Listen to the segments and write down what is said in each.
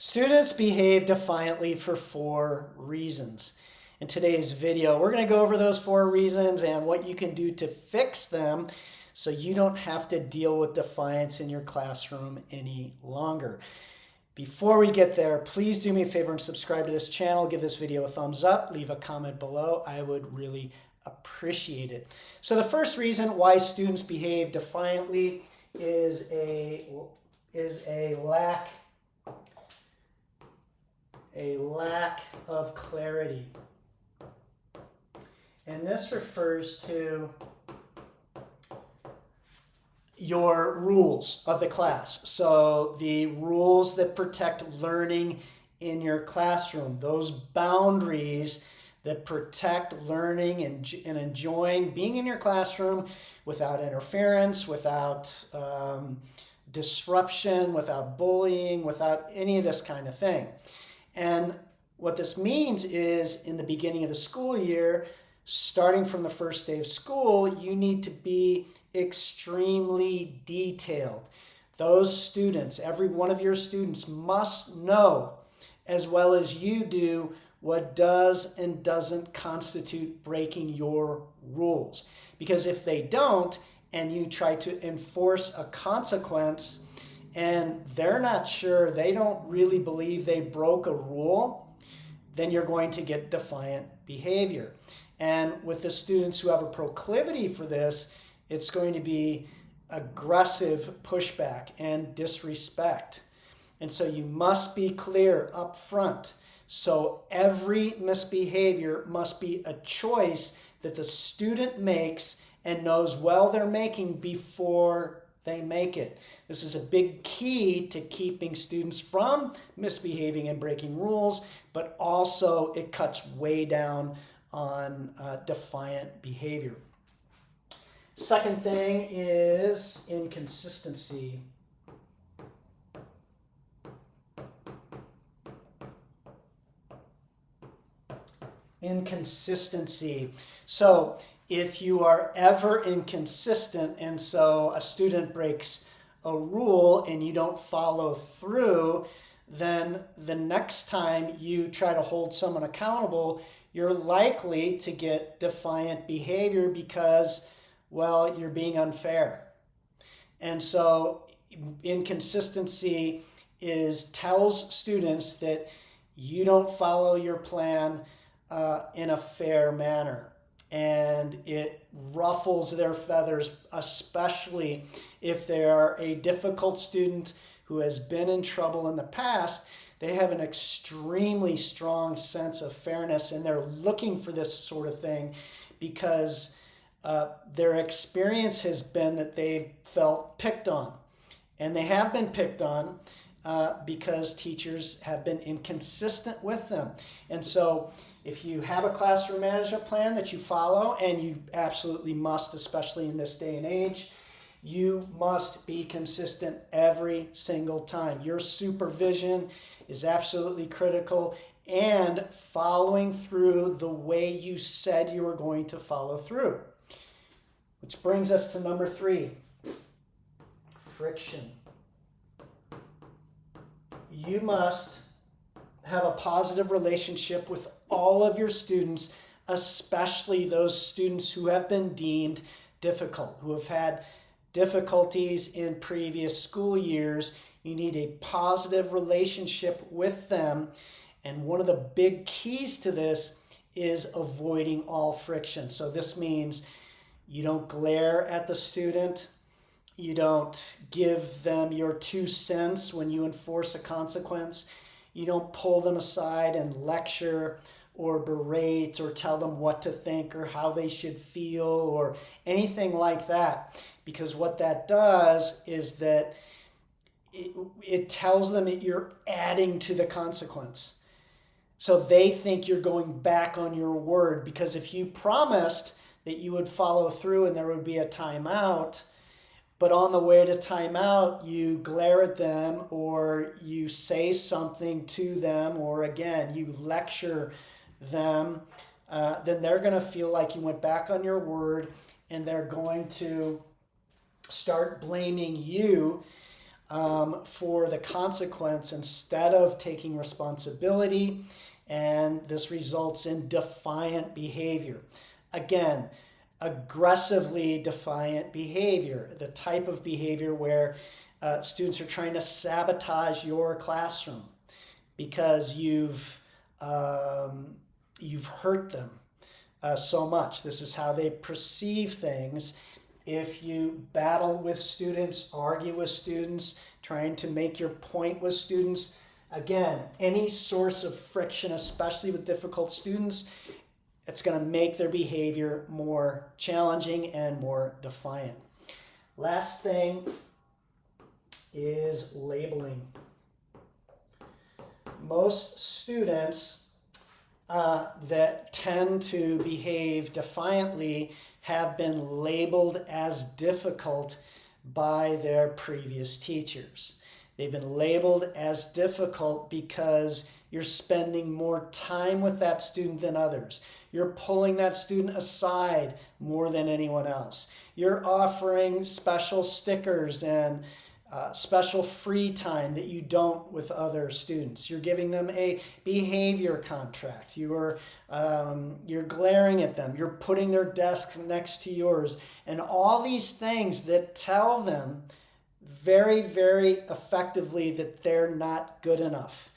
Students behave defiantly for 4 reasons. In today's video, we're going to go over those 4 reasons and what you can do to fix them so you don't have to deal with defiance in your classroom any longer. Before we get there, please do me a favor and subscribe to this channel. Give this video a thumbs up. Leave a comment below. I would really appreciate it. So the first reason why students behave defiantly is a lack of clarity. And this refers to your rules of the class. So the rules that protect learning in your classroom, those boundaries that protect learning and enjoying being in your classroom without interference, without disruption, without bullying, without any of this kind of thing. And what this means is in the beginning of the school year, starting from the first day of school, you need to be extremely detailed. Those students, every one of your students must know, as well as you do, what does and doesn't constitute breaking your rules. Because if they don't, and you try to enforce a consequence, and they're not sure, they don't really believe they broke a rule, then you're going to get defiant behavior. And with the students who have a proclivity for this, it's going to be aggressive pushback and disrespect. And so you must be clear up front. So every misbehavior must be a choice that the student makes and knows well they're making before they make it. This is a big key to keeping students from misbehaving and breaking rules, but also it cuts way down on defiant behavior. Second thing is inconsistency. Inconsistency. So if you are ever inconsistent and so a student breaks a rule and you don't follow through, then the next time you try to hold someone accountable, you're likely to get defiant behavior because, well, you're being unfair. And so inconsistency tells students that you don't follow your plan in a fair manner. And it ruffles their feathers, especially if they are a difficult student who has been in trouble in the past. They have an extremely strong sense of fairness, and they're looking for this sort of thing because their experience has been that they've felt picked on. And they have been picked on because teachers have been inconsistent with them. And so if you have a classroom management plan that you follow, and you absolutely must, especially in this day and age, you must be consistent every single time. Your supervision is absolutely critical, and following through the way you said you were going to follow through. Which brings us to number 3, friction. You must have a positive relationship with all of your students, especially those students who have been deemed difficult, who have had difficulties in previous school years. You need a positive relationship with them. And one of the big keys to this is avoiding all friction. So this means you don't glare at the student. You don't give them your 2 cents when you enforce a consequence. You don't pull them aside and lecture or berate or tell them what to think or how they should feel or anything like that. Because what that does is that it tells them that you're adding to the consequence. So they think you're going back on your word, because if you promised that you would follow through and there would be a timeout, but on the way to timeout, you glare at them or you say something to them, or again, you lecture them, then they're going to feel like you went back on your word, and they're going to start blaming you for the consequence instead of taking responsibility, and this results in defiant behavior. Again, aggressively defiant behavior, the type of behavior where students are trying to sabotage your classroom because you've hurt them so much. This is how they perceive things. If you battle with students, argue with students, trying to make your point with students, again, any source of friction, especially with difficult students, it's going to make their behavior more challenging and more defiant. Last thing is labeling. Most students that tend to behave defiantly have been labeled as difficult by their previous teachers. They've been labeled as difficult because you're spending more time with that student than others. You're pulling that student aside more than anyone else. You're offering special stickers and special free time that you don't with other students. You're giving them a behavior contract. You're glaring at them. You're putting their desks next to yours. And all these things that tell them very, very effectively that they're not good enough,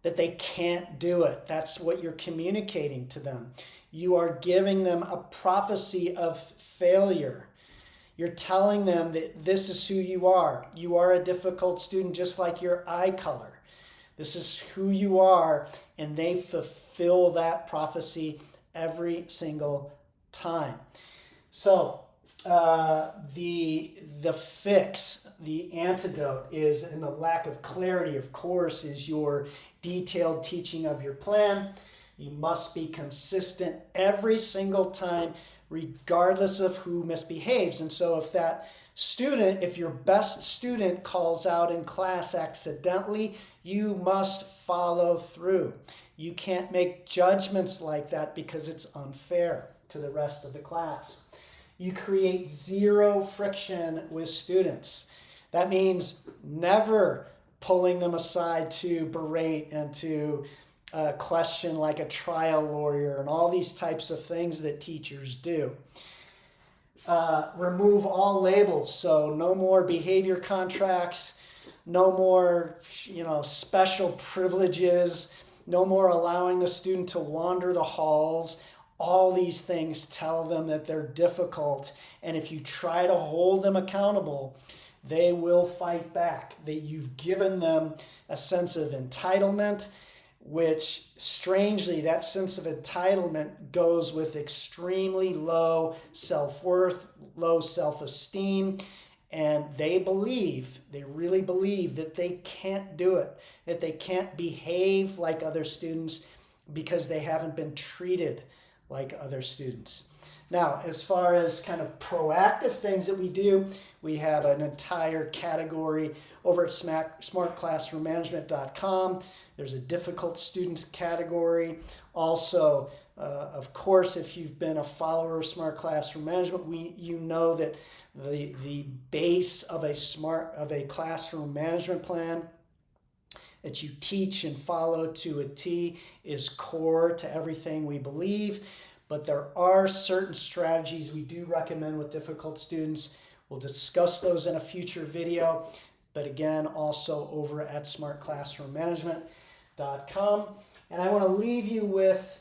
that they can't do it. That's what you're communicating to them. You are giving them a prophecy of failure. You're telling them that this is who you are. You are a difficult student just like your eye color. This is who you are, and they fulfill that prophecy every single time. So the fix, the antidote is, in the lack of clarity, of course, is your detailed teaching of your plan. You must be consistent every single time, regardless of who misbehaves. And so if that student, if your best student calls out in class accidentally, you must follow through. You can't make judgments like that because it's unfair to the rest of the class. You create zero friction with students. That means never pulling them aside to berate and to question like a trial lawyer and all these types of things that teachers do. Remove all labels. So no more behavior contracts, no more special privileges, no more allowing the student to wander the halls. All these things tell them that they're difficult, and if you try to hold them accountable, they will fight back. That you've given them a sense of entitlement, which strangely, that sense of entitlement goes with extremely low self-worth, low self-esteem, and they really believe that they can't do it, that they can't behave like other students because they haven't been treated like other students. Now, as far as kind of proactive things that we do, we have an entire category over at smartclassroommanagement.com. There's a difficult students category. Also, of course, if you've been a follower of Smart Classroom Management, you know that the base of a classroom management plan that you teach and follow to a T is core to everything we believe. But there are certain strategies we do recommend with difficult students. We'll discuss those in a future video. But again, also over at smartclassroommanagement.com. And I want to leave you with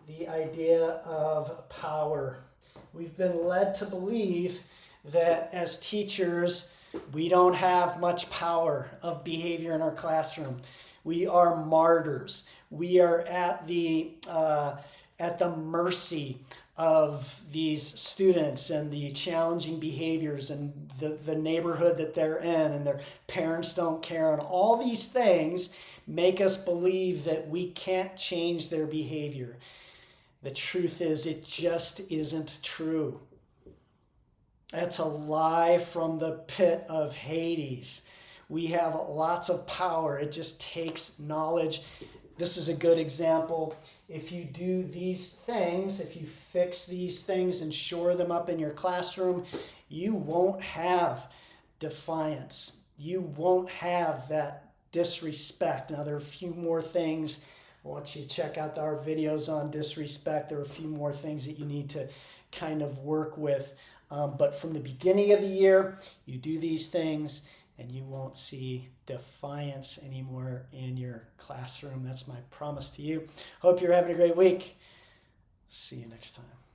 the idea of power. We've been led to believe that as teachers, we don't have much power of behavior in our classroom. We are martyrs. We are at the mercy of these students and the challenging behaviors and the neighborhood that they're in, and their parents don't care. And all these things make us believe that we can't change their behavior. The truth is, it just isn't true. That's a lie from the pit of Hades. We have lots of power. It just takes knowledge. This is a good example. If you do these things, if you fix these things and shore them up in your classroom, you won't have defiance. you won't have that disrespect. Now, there are a few more things. I want you to check out our videos on disrespect. There are a few more things that you need to kind of work with. But from the beginning of the year, you do these things and you won't see defiance anymore in your classroom. That's my promise to you. Hope you're having a great week. See you next time.